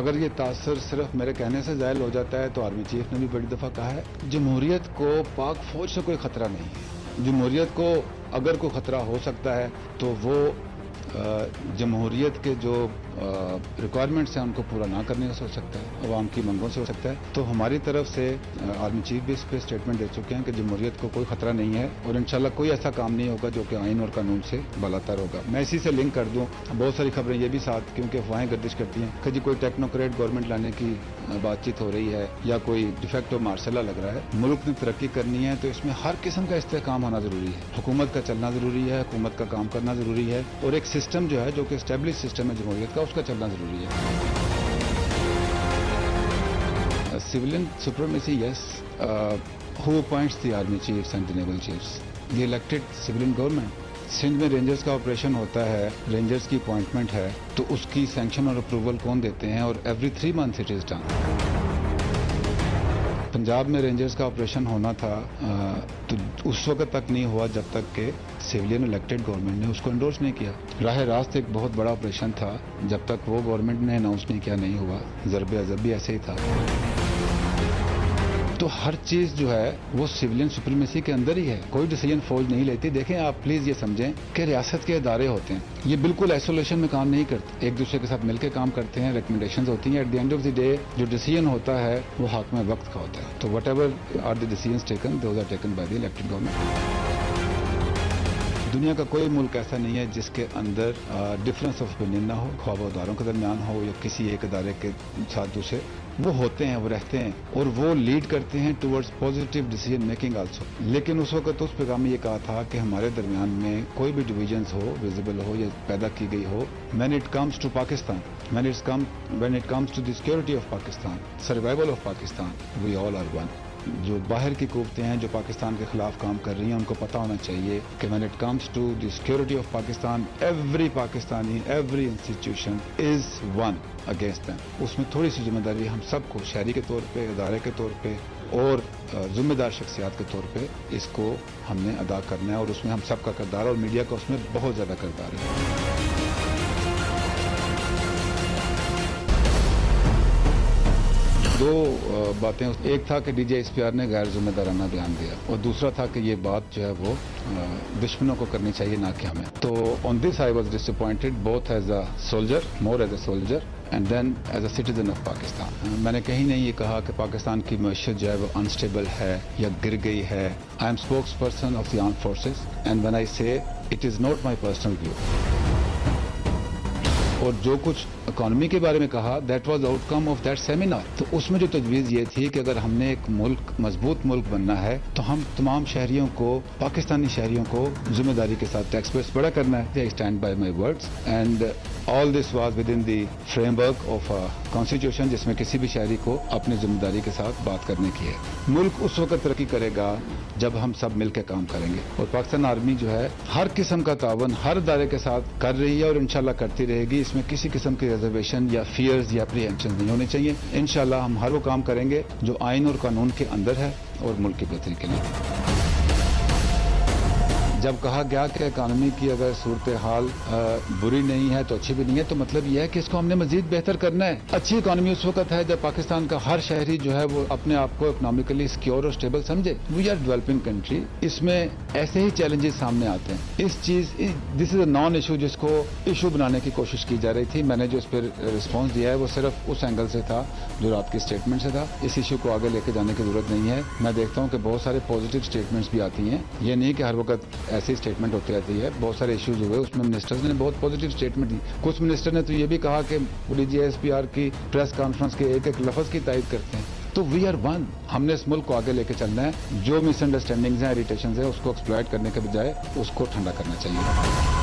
اگر یہ تاثر صرف میرے کہنے سے زائل ہو جاتا ہے تو آرمی چیف نے بھی بڑی دفعہ کہا ہے جمہوریت کو پاک فوج سے کوئی خطرہ نہیں ہے. جمہوریت کو اگر کوئی خطرہ ہو سکتا ہے تو وہ جمہوریت کے جو ریکوائرمنٹس ہیں ان کو پورا نہ کرنے سے ہو سکتا ہے, عوام کی منگوں سے ہو سکتا ہے. تو ہماری طرف سے آرمی چیف بھی اس پہ اسٹیٹمنٹ دے چکے ہیں کہ جمہوریت کو کوئی خطرہ نہیں ہے اور انشاءاللہ کوئی ایسا کام نہیں ہوگا جو کہ آئین اور قانون سے بالاتر ہوگا. میں اسی سے لنک کر دوں, بہت ساری خبریں یہ بھی ساتھ کیونکہ افواہیں گردش کرتی ہیں کہ جی کوئی ٹیکنوکریٹ گورنمنٹ لانے کی بات چیت ہو رہی ہے یا کوئی ڈیفیکٹو مارشلا لگ رہا ہے. ملک نے ترقی کرنی ہے تو اس میں ہر قسم کا استحکام ہونا ضروری ہے. حکومت کا چلنا ضروری ہے, حکومت کا کام کرنا ضروری ہے اور ایک سسٹم جو ہے جو کہ اسٹیبلش سسٹم ہے جمہوریت کا اس کا چلنا ضروری ہے. Civilian supremacy, yes. Who appoints the army chiefs and the naval chiefs? The elected civilian government. Sindh میں رینجرز کا آپریشن ہوتا ہے, رینجرز کی اپوائنٹمنٹ ہے تو اس کی سینکشن اور اپروول کون دیتے ہیں اور every 3 months it is done. Punjab میں رینجرز کا آپریشن ہونا تھا تو اس وقت تک نہیں ہوا جب تک کہ سیولین الیکٹڈ گورنمنٹ نے اس کو انڈورس نہیں کیا. راہ راست ایک بہت بڑا آپریشن تھا, جب تک وہ گورنمنٹ نے اناؤنس نہیں کیا نہیں ہوا. ضرب عضب بھی ایسے ہی تھا. تو ہر چیز جو ہے وہ سویلین سپریمیسی کے اندر ہی ہے, کوئی ڈیسیجن فوج نہیں لیتی. دیکھیں آپ پلیز یہ سمجھیں کہ ریاست کے ادارے ہوتے ہیں, یہ بالکل آئسولیشن میں کام نہیں کرتے, ایک دوسرے کے ساتھ مل کے کام کرتے ہیں, ریکمنڈیشنز ہوتی ہیں. At the end of the day جو ڈیسیجن ہوتا ہے وہ حاکم وقت کا ہوتا ہے. تو whatever are the decisions taken those are taken by the elected government. دنیا کا کوئی ملک ایسا نہیں ہے جس کے اندر ڈفرینس آف اوپینین نہ ہو, خواہ اداروں کے درمیان ہو یا کسی ایک ادارے کے ساتھ دوسرے. وہ ہوتے ہیں, وہ رہتے ہیں اور وہ لیڈ کرتے ہیں towards positive decision making also. لیکن اس وقت اس پیغام میں یہ کہا تھا کہ ہمارے درمیان میں کوئی بھی ڈویژنز ہو, ویزیبل ہو یا پیدا کی گئی ہو, when it comes to Pakistan, when it comes to the security of Pakistan, survival of Pakistan, we all are one. جو باہر کی قوتیں ہیں جو پاکستان کے خلاف کام کر رہی ہیں ان کو پتہ ہونا چاہیے کہ when it comes to the security of Pakistan, every Pakistani, every institution is one against them. اس میں تھوڑی سی ذمہ داری ہم سب کو شہری کے طور پہ, ادارے کے طور پہ اور ذمہ دار شخصیات کے طور پہ اس کو ہم نے ادا کرنا ہے اور اس میں ہم سب کا کردار اور میڈیا کا اس میں بہت زیادہ کردار ہے. دو باتیں, ایک تھا کہ D G S P R نے غیر ذمہ دارانہ بیان دیا اور دوسرا تھا کہ یہ بات جو ہے وہ دشمنوں کو کرنی چاہیے نہ کہ ہمیں. تو آن دس I was dish appointed both as a soldier, more as a soldier and then as a citizen of Pakistan. میں نے کہیں نہیں یہ کہا کہ پاکستان کی معیشت جو ہے وہ انسٹیبل ہے یا گر گئی ہے. I am spokesperson of the armed forces and when I say it is not my personal view. اور جو کچھ اکانومی کے بارے میں کہا that was outcome of that seminar. تو اس میں جو تجویز یہ تھی کہ اگر ہم نے ایک ملک, مضبوط ملک بننا ہے تو ہم تمام شہریوں کو, پاکستانی شہریوں کو ذمہ داری کے ساتھ ٹیکس بیس بڑا کرنا ہے. I stand by my words and all this was with in the frame work of constitution جس میں کسی بھی شہری کو اپنی ذمہ داری کے ساتھ بات کرنے کی ہے. ملک اس وقت ترقی کرے گا جب ہم سب مل کے کام کریں گے اور پاکستان آرمی جو ہے ہر قسم کا تعاون ہر ادارے کے ساتھ کر رہی ہے اور انشاءاللہ کرتی رہے گی. اس میں کسی قسم کی ریزرویشن یا فیئرز یا اپریہینشن نہیں ہونے چاہیے. انشاءاللہ ہم ہر وہ کام کریں گے جو آئین اور قانون کے اندر ہے اور ملک کی بہتری کے لیے. جب کہا گیا کہ اکانومی کی اگر صورتحال بری نہیں ہے تو اچھی بھی نہیں ہے تو مطلب یہ ہے کہ اس کو ہم نے مزید بہتر کرنا ہے. اچھی اکانومی اس وقت ہے جب پاکستان کا ہر شہری جو ہے وہ اپنے آپ کو اکنامکلی سیکیور اور اسٹیبل سمجھے. وی آر ڈیولپنگ کنٹری, اس میں ایسے ہی چیلنجز سامنے آتے ہیں. اس چیز دس از اے نان ایشو جس کو ایشو بنانے کی کوشش کی جا رہی تھی. میں نے جو اس پہ رسپانس دیا ہے وہ صرف اس اینگل سے تھا جو رات کی اسٹیٹمنٹ سے تھا. اس ایشو کو آگے لے کے جانے کی ضرورت نہیں ہے. میں دیکھتا ہوں کہ بہت سارے پازیٹیو اسٹیٹمنٹس بھی آتی ہیں, یہ نہیں کہ ہر وقت ایسی اسٹیٹمنٹ ہوتی رہتی ہے. بہت سارے ایشوز ہوئے اس میں منسٹرز نے بہت پازیٹیو اسٹیٹمنٹ دی. کچھ منسٹر نے تو یہ بھی کہا کہ D G S P R کی پریس کانفرنس کے ایک ایک لفظ کی تائید کرتے ہیں. تو وی آر ون. ہم نے اس ملک کو آگے لے کے چلنا ہے. جو مس انڈرسٹینڈنگز ہیں, اریٹیشنز ہیں, اس کو ایکسپلائٹ کرنے کے بجائے اس کو ٹھنڈا کرنا چاہیے.